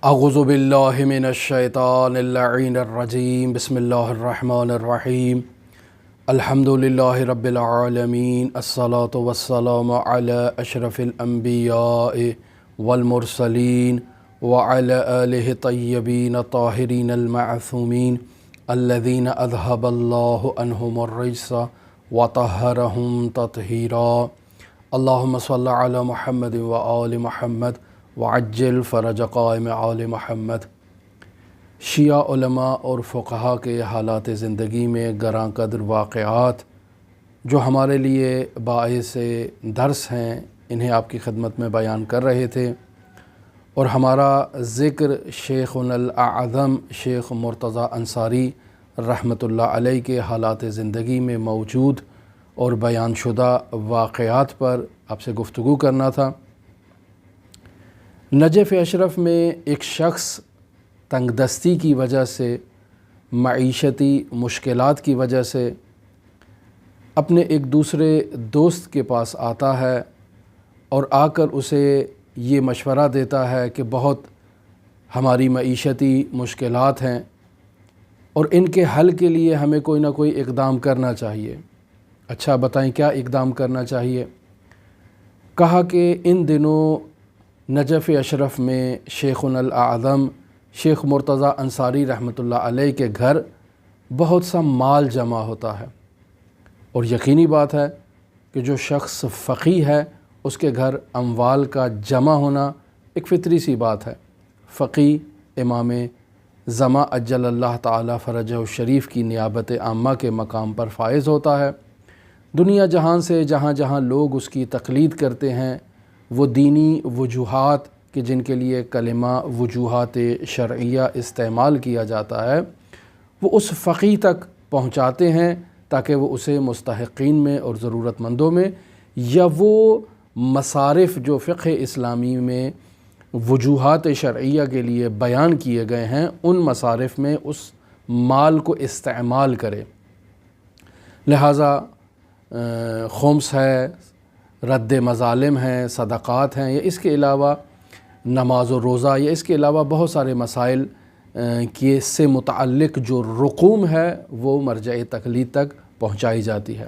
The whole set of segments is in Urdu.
اعوذ باللہ من الشیطان اللعین الرجیم بسم اللہ الرحمن الرحیم الحمد للہ رب العالمین الصلاة والسلام علی اشرف الانبیاء والمرسلین وعلی آلہ طیبین طاہرین المعصومین الذین اذہب اللہ عنہم الرجس وطہرہم تطہیرا اللہم صل علی محمد وآل محمد وعجل فرج قائم آل محمد۔ شیعہ علماء اور فقہا کے حالات زندگی میں گراں قدر واقعات جو ہمارے لیے باعث درس ہیں، انہیں آپ کی خدمت میں بیان کر رہے تھے، اور ہمارا ذکر شیخنا الاعظم شیخ مرتضیٰ انصاری رحمۃ اللہ علیہ کے حالات زندگی میں موجود اور بیان شدہ واقعات پر آپ سے گفتگو کرنا تھا۔ نجف اشرف میں ایک شخص تنگ دستی کی وجہ سے، معیشتی مشکلات کی وجہ سے اپنے ایک دوسرے دوست کے پاس آتا ہے اور آ کر اسے یہ مشورہ دیتا ہے کہ بہت ہماری معیشتی مشکلات ہیں اور ان کے حل کے لیے ہمیں کوئی نہ کوئی اقدام کرنا چاہیے۔ اچھا بتائیں کیا اقدام کرنا چاہیے؟ کہا کہ ان دنوں نجف اشرف میں شیخنا الاعظم شیخ مرتضیٰ انصاری رحمۃ اللہ علیہ کے گھر بہت سا مال جمع ہوتا ہے، اور یقینی بات ہے کہ جو شخص فقیہ ہے اس کے گھر اموال کا جمع ہونا ایک فطری سی بات ہے۔ فقیہ امام زمان عجل اللہ تعالی فرجہ الشریف کی نیابت عامہ کے مقام پر فائز ہوتا ہے۔ دنیا جہان سے جہاں جہاں لوگ اس کی تقلید کرتے ہیں، وہ دینی وجوہات کہ جن کے لیے کلمہ وجوہات شرعیہ استعمال کیا جاتا ہے، وہ اس فقیہ تک پہنچاتے ہیں تاکہ وہ اسے مستحقین میں اور ضرورت مندوں میں، یا وہ مصارف جو فقہ اسلامی میں وجوہات شرعیہ کے لیے بیان کیے گئے ہیں، ان مصارف میں اس مال کو استعمال کرے۔ لہٰذا خمس ہے، رد مظالم ہیں، صدقات ہیں، یا اس کے علاوہ نماز و روزہ، یا اس کے علاوہ بہت سارے مسائل کے سے متعلق جو رقوم ہے وہ مرجع تقلید تک پہنچائی جاتی ہے۔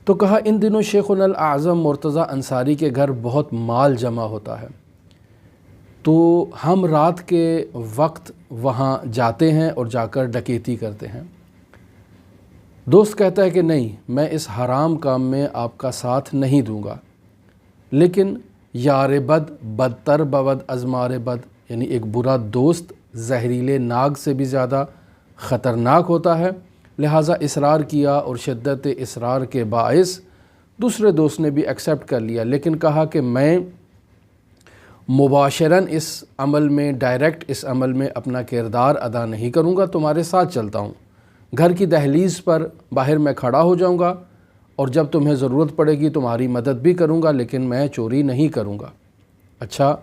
تو کہا ان دنوں شیخنا الاعظم مرتضیٰ انصاری کے گھر بہت مال جمع ہوتا ہے، تو ہم رات کے وقت وہاں جاتے ہیں اور جا کر ڈکیتی کرتے ہیں۔ دوست کہتا ہے کہ نہیں، میں اس حرام کام میں آپ کا ساتھ نہیں دوں گا، لیکن یار بد بدتر بود از مار بد، یعنی ایک برا دوست زہریلے ناگ سے بھی زیادہ خطرناک ہوتا ہے۔ لہٰذا اصرار کیا، اور شدت اصرار کے باعث دوسرے دوست نے بھی ایکسیپٹ کر لیا، لیکن کہا کہ میں مباشراً اس عمل میں، ڈائریکٹ اس عمل میں اپنا کردار ادا نہیں کروں گا، تمہارے ساتھ چلتا ہوں، گھر کی دہلیز پر باہر میں کھڑا ہو جاؤں گا، اور جب تمہیں ضرورت پڑے گی تمہاری مدد بھی کروں گا، لیکن میں چوری نہیں کروں گا۔ اچھا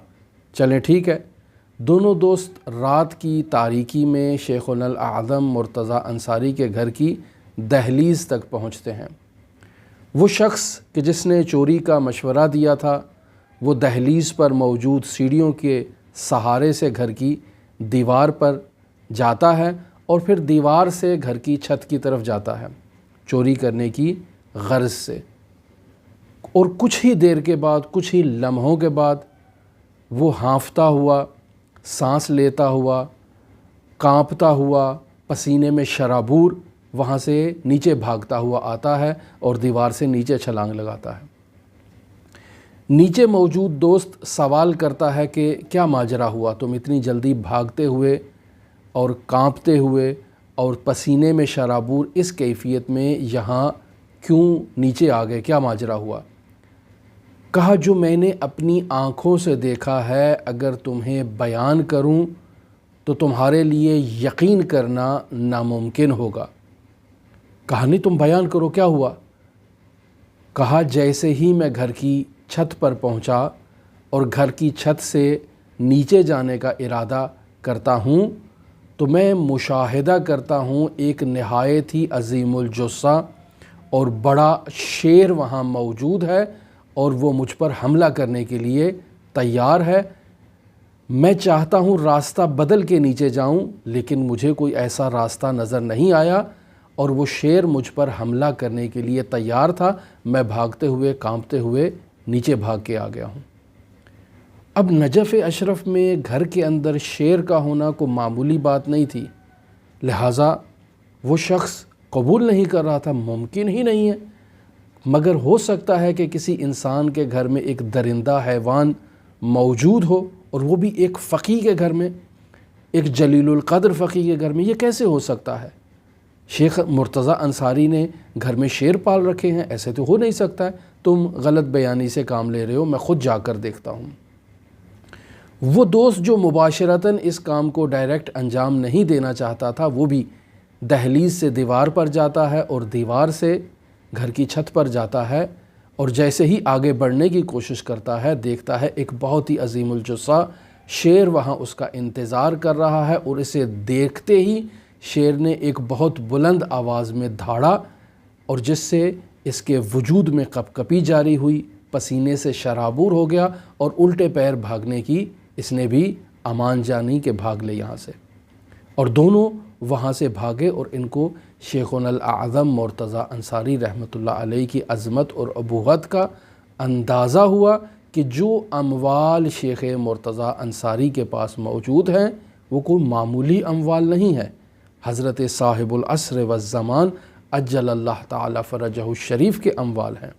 چلیں ٹھیک ہے۔ دونوں دوست رات کی تاریکی میں شیخنا الاعظم مرتضیٰ انصاری کے گھر کی دہلیز تک پہنچتے ہیں۔ وہ شخص کہ جس نے چوری کا مشورہ دیا تھا، وہ دہلیز پر موجود سیڑھیوں کے سہارے سے گھر کی دیوار پر جاتا ہے، اور پھر دیوار سے گھر کی چھت کی طرف جاتا ہے چوری کرنے کی غرض سے، اور کچھ ہی دیر کے بعد، کچھ ہی لمحوں کے بعد وہ ہانفتا ہوا، سانس لیتا ہوا، کانپتا ہوا، پسینے میں شرابور وہاں سے نیچے بھاگتا ہوا آتا ہے اور دیوار سے نیچے چھلانگ لگاتا ہے۔ نیچے موجود دوست سوال کرتا ہے کہ کیا ماجرا ہوا، تم اتنی جلدی بھاگتے ہوئے اور کانپتے ہوئے اور پسینے میں شرابور اس کیفیت میں یہاں کیوں نیچے آ گئے، کیا ماجرا ہوا؟ کہا جو میں نے اپنی آنکھوں سے دیکھا ہے، اگر تمہیں بیان کروں تو تمہارے لیے یقین کرنا ناممکن ہوگا۔ کہا نہیں تم بیان کرو، کیا ہوا؟ کہا جیسے ہی میں گھر کی چھت پر پہنچا اور گھر کی چھت سے نیچے جانے کا ارادہ کرتا ہوں، تو میں مشاہدہ کرتا ہوں ایک نہایت ہی عظیم الجثہ اور بڑا شیر وہاں موجود ہے، اور وہ مجھ پر حملہ کرنے کے لیے تیار ہے۔ میں چاہتا ہوں راستہ بدل کے نیچے جاؤں، لیکن مجھے کوئی ایسا راستہ نظر نہیں آیا اور وہ شیر مجھ پر حملہ کرنے کے لیے تیار تھا۔ میں بھاگتے ہوئے کانپتے ہوئے نیچے بھاگ کے آ گیا ہوں۔ اب نجف اشرف میں گھر کے اندر شیر کا ہونا کوئی معمولی بات نہیں تھی، لہٰذا وہ شخص قبول نہیں کر رہا تھا، ممکن ہی نہیں ہے، مگر ہو سکتا ہے کہ کسی انسان کے گھر میں ایک درندہ حیوان موجود ہو، اور وہ بھی ایک فقیہ کے گھر میں، ایک جلیل القدر فقیہ کے گھر میں۔ یہ کیسے ہو سکتا ہے؟ شیخ مرتضیٰ انصاری نے گھر میں شیر پال رکھے ہیں، ایسے تو ہو نہیں سکتا ہے، تم غلط بیانی سے کام لے رہے ہو، میں خود جا کر دیکھتا ہوں۔ وہ دوست جو مباشرتاً اس کام کو ڈائریکٹ انجام نہیں دینا چاہتا تھا، وہ بھی دہلیز سے دیوار پر جاتا ہے اور دیوار سے گھر کی چھت پر جاتا ہے، اور جیسے ہی آگے بڑھنے کی کوشش کرتا ہے، دیکھتا ہے ایک بہت ہی عظیم الجثہ شیر وہاں اس کا انتظار کر رہا ہے، اور اسے دیکھتے ہی شیر نے ایک بہت بلند آواز میں دھاڑا، اور جس سے اس کے وجود میں کپکپی جاری ہوئی، پسینے سے شرابور ہو گیا، اور الٹے پیر بھاگنے کی اس نے بھی امان جانی کہ بھاگ لے یہاں سے، اور دونوں وہاں سے بھاگے، اور ان کو شیخنا الاعظم مرتضیٰ انصاری رحمۃ اللہ علیہ کی عظمت اور ابوت کا اندازہ ہوا کہ جو اموال شیخ مرتضیٰ انصاری کے پاس موجود ہیں وہ کوئی معمولی اموال نہیں ہے، حضرت صاحب العصر والزمان عجل اللہ تعالی فرجہ الشریف کے اموال ہیں۔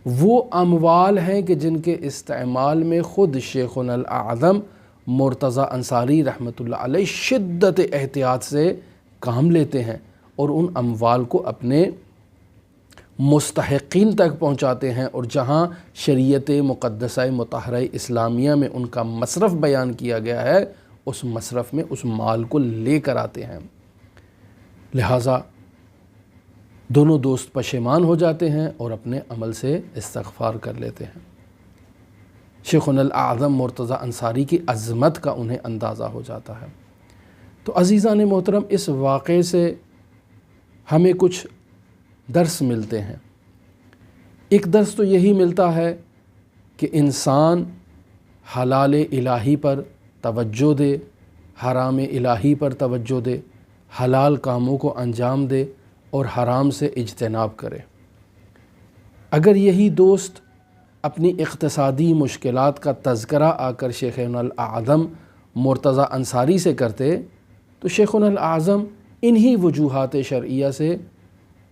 وہ اموال ہیں کہ جن کے استعمال میں خود شیخنا الاعظم مرتضیٰ انصاری رحمۃ اللہ علیہ شدت احتیاط سے کام لیتے ہیں، اور ان اموال کو اپنے مستحقین تک پہنچاتے ہیں، اور جہاں شریعت مقدسہ مطہرہ اسلامیہ میں ان کا مصرف بیان کیا گیا ہے، اس مصرف میں اس مال کو لے کر آتے ہیں۔ لہٰذا دونوں دوست پشیمان ہو جاتے ہیں اور اپنے عمل سے استغفار کر لیتے ہیں۔ شیخنا الاعظم مرتضیٰ انصاری کی عظمت کا انہیں اندازہ ہو جاتا ہے۔ تو عزیزان محترم، اس واقعے سے ہمیں کچھ درس ملتے ہیں۔ ایک درس تو یہی ملتا ہے کہ انسان حلال الہی پر توجہ دے، حرام الہی پر توجہ دے، حلال کاموں کو انجام دے اور حرام سے اجتناب کرے۔ اگر یہی دوست اپنی اقتصادی مشکلات کا تذکرہ آ کر شیخنا الاعظم مرتضیٰ انصاری سے کرتے، تو شیخنا الاعظم انہی وجوہات شرعیہ سے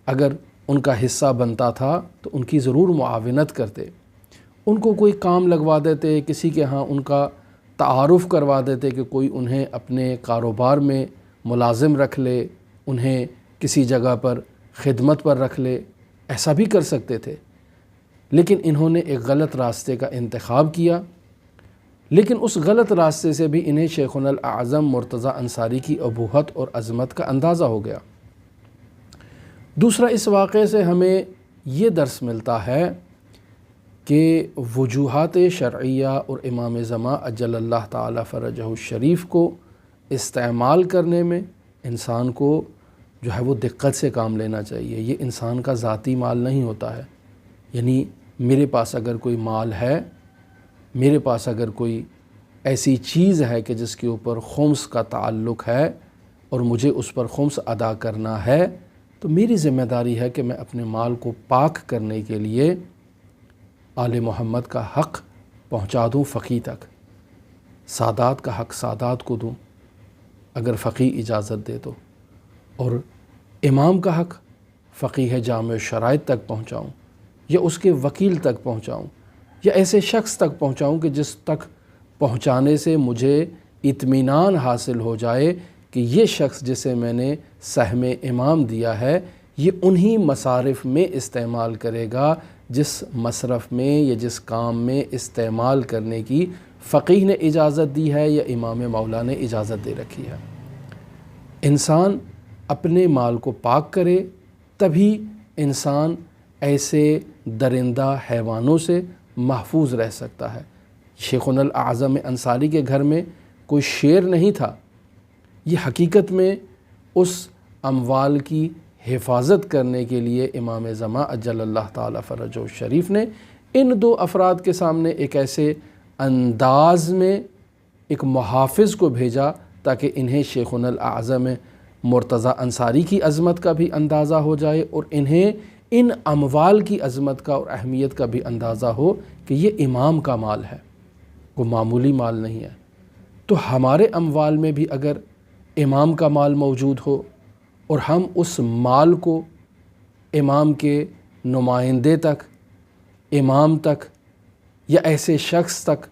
اگر ان کا حصہ بنتا تھا تو ان کی ضرور معاونت کرتے، ان کو کوئی کام لگوا دیتے، کسی کے ہاں ان کا تعارف کروا دیتے کہ کوئی انہیں اپنے کاروبار میں ملازم رکھ لے، انہیں کسی جگہ پر خدمت پر رکھ لے، ایسا بھی کر سکتے تھے، لیکن انہوں نے ایک غلط راستے کا انتخاب کیا۔ لیکن اس غلط راستے سے بھی انہیں شیخنا الاعظم مرتضیٰ انصاری کی ابوت اور عظمت کا اندازہ ہو گیا۔ دوسرا، اس واقعے سے ہمیں یہ درس ملتا ہے کہ وجوہات شرعیہ اور امام زمان عجل اللہ تعالی فرجہ الشریف کو استعمال کرنے میں انسان کو جو ہے وہ دقت سے کام لینا چاہیے۔ یہ انسان کا ذاتی مال نہیں ہوتا ہے، یعنی میرے پاس اگر کوئی مال ہے، میرے پاس اگر کوئی ایسی چیز ہے کہ جس کے اوپر خمس کا تعلق ہے اور مجھے اس پر خمس ادا کرنا ہے، تو میری ذمہ داری ہے کہ میں اپنے مال کو پاک کرنے کے لیے آل محمد کا حق پہنچا دوں فقیہ تک، سادات کا حق سادات کو دوں اگر فقیہ اجازت دے تو، اور امام کا حق فقیہ جامع شرائط تک پہنچاؤں، یا اس کے وکیل تک پہنچاؤں، یا ایسے شخص تک پہنچاؤں کہ جس تک پہنچانے سے مجھے اطمینان حاصل ہو جائے کہ یہ شخص جسے میں نے سہم امام دیا ہے یہ انہی مصارف میں استعمال کرے گا جس مصرف میں یا جس کام میں استعمال کرنے کی فقیہ نے اجازت دی ہے یا امام مولا نے اجازت دے رکھی ہے۔ انسان اپنے مال کو پاک کرے تبھی انسان ایسے درندہ حیوانوں سے محفوظ رہ سکتا ہے۔ شیخنا الاعظم انصاری کے گھر میں کوئی شیر نہیں تھا، یہ حقیقت میں اس اموال کی حفاظت کرنے کے لیے امام زمان عجل اللہ تعالی فرجہ الشریف نے ان دو افراد کے سامنے ایک ایسے انداز میں ایک محافظ کو بھیجا تاکہ انہیں شیخنا الاعظم مرتضی انصاری کی عظمت کا بھی اندازہ ہو جائے اور انہیں ان اموال کی عظمت کا اور اہمیت کا بھی اندازہ ہو کہ یہ امام کا مال ہے، وہ معمولی مال نہیں ہے۔ تو ہمارے اموال میں بھی اگر امام کا مال موجود ہو اور ہم اس مال کو امام کے نمائندے تک، امام تک، یا ایسے شخص تک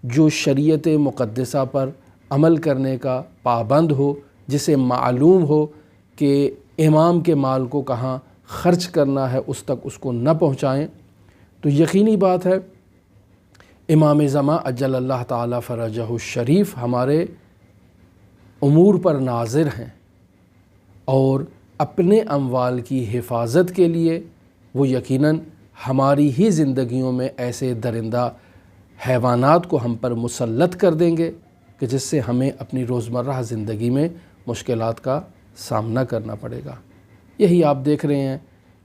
جو شریعت مقدسہ پر عمل کرنے کا پابند ہو، جسے معلوم ہو کہ امام کے مال کو کہاں خرچ کرنا ہے، اس تک اس کو نہ پہنچائیں، تو یقینی بات ہے امام زمان اجل اللہ تعالی فرجہ الشریف ہمارے امور پر ناظر ہیں، اور اپنے اموال کی حفاظت کے لیے وہ یقیناً ہماری ہی زندگیوں میں ایسے درندہ حیوانات کو ہم پر مسلط کر دیں گے کہ جس سے ہمیں اپنی روزمرہ زندگی میں مشکلات کا سامنا کرنا پڑے گا۔ یہی آپ دیکھ رہے ہیں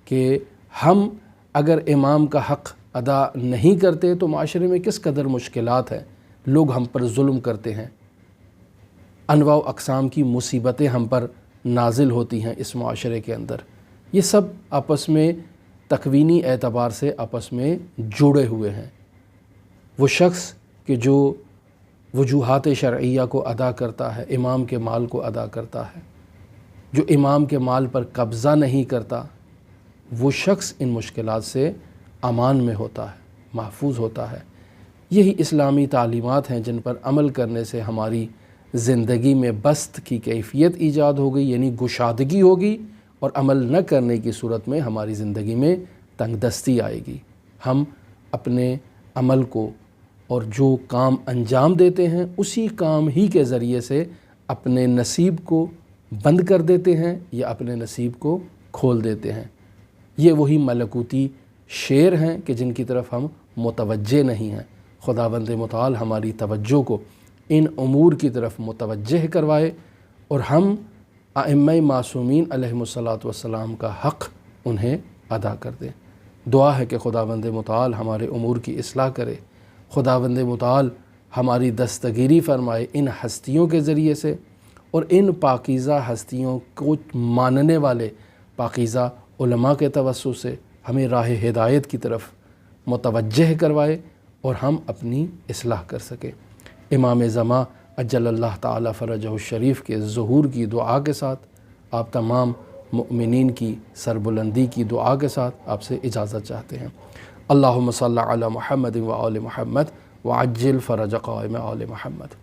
کہ ہم اگر امام کا حق ادا نہیں کرتے تو معاشرے میں کس قدر مشکلات ہیں، لوگ ہم پر ظلم کرتے ہیں، انواع و اقسام کی مصیبتیں ہم پر نازل ہوتی ہیں اس معاشرے کے اندر۔ یہ سب آپس میں تکوینی اعتبار سے آپس میں جڑے ہوئے ہیں۔ وہ شخص کہ جو وجوہات شرعیہ کو ادا کرتا ہے، امام کے مال کو ادا کرتا ہے، جو امام کے مال پر قبضہ نہیں کرتا، وہ شخص ان مشکلات سے امان میں ہوتا ہے، محفوظ ہوتا ہے۔ یہی اسلامی تعلیمات ہیں جن پر عمل کرنے سے ہماری زندگی میں بسط کی کیفیت ایجاد ہوگی، یعنی گشادگی ہوگی، اور عمل نہ کرنے کی صورت میں ہماری زندگی میں تنگ دستی آئے گی۔ ہم اپنے عمل کو اور جو کام انجام دیتے ہیں اسی کام ہی کے ذریعے سے اپنے نصیب کو بند کر دیتے ہیں یا اپنے نصیب کو کھول دیتے ہیں۔ یہ وہی ملکوتی شیر ہیں کہ جن کی طرف ہم متوجہ نہیں ہیں۔ خداوند متعال ہماری توجہ کو ان امور کی طرف متوجہ کروائے اور ہم ائمہ معصومین علیہم الصلاۃ والسلام کا حق انہیں ادا کر دیں۔ دعا ہے کہ خداوند متعال ہمارے امور کی اصلاح کرے، خداوند متعال ہماری دستگیری فرمائے ان ہستیوں کے ذریعے سے، اور ان پاکیزہ ہستیوں کو ماننے والے پاکیزہ علماء کے توسط سے ہمیں راہ ہدایت کی طرف متوجہ کروائے اور ہم اپنی اصلاح کر سکیں۔ امام زمان اجل اللہ تعالی فرجہ الشریف کے ظہور کی دعا کے ساتھ آپ تمام مؤمنین کی سربلندی کی دعا کے ساتھ آپ سے اجازت چاہتے ہیں۔ اللہم صلی علی محمد و آل محمد وعجل فرج قائم آل محمد۔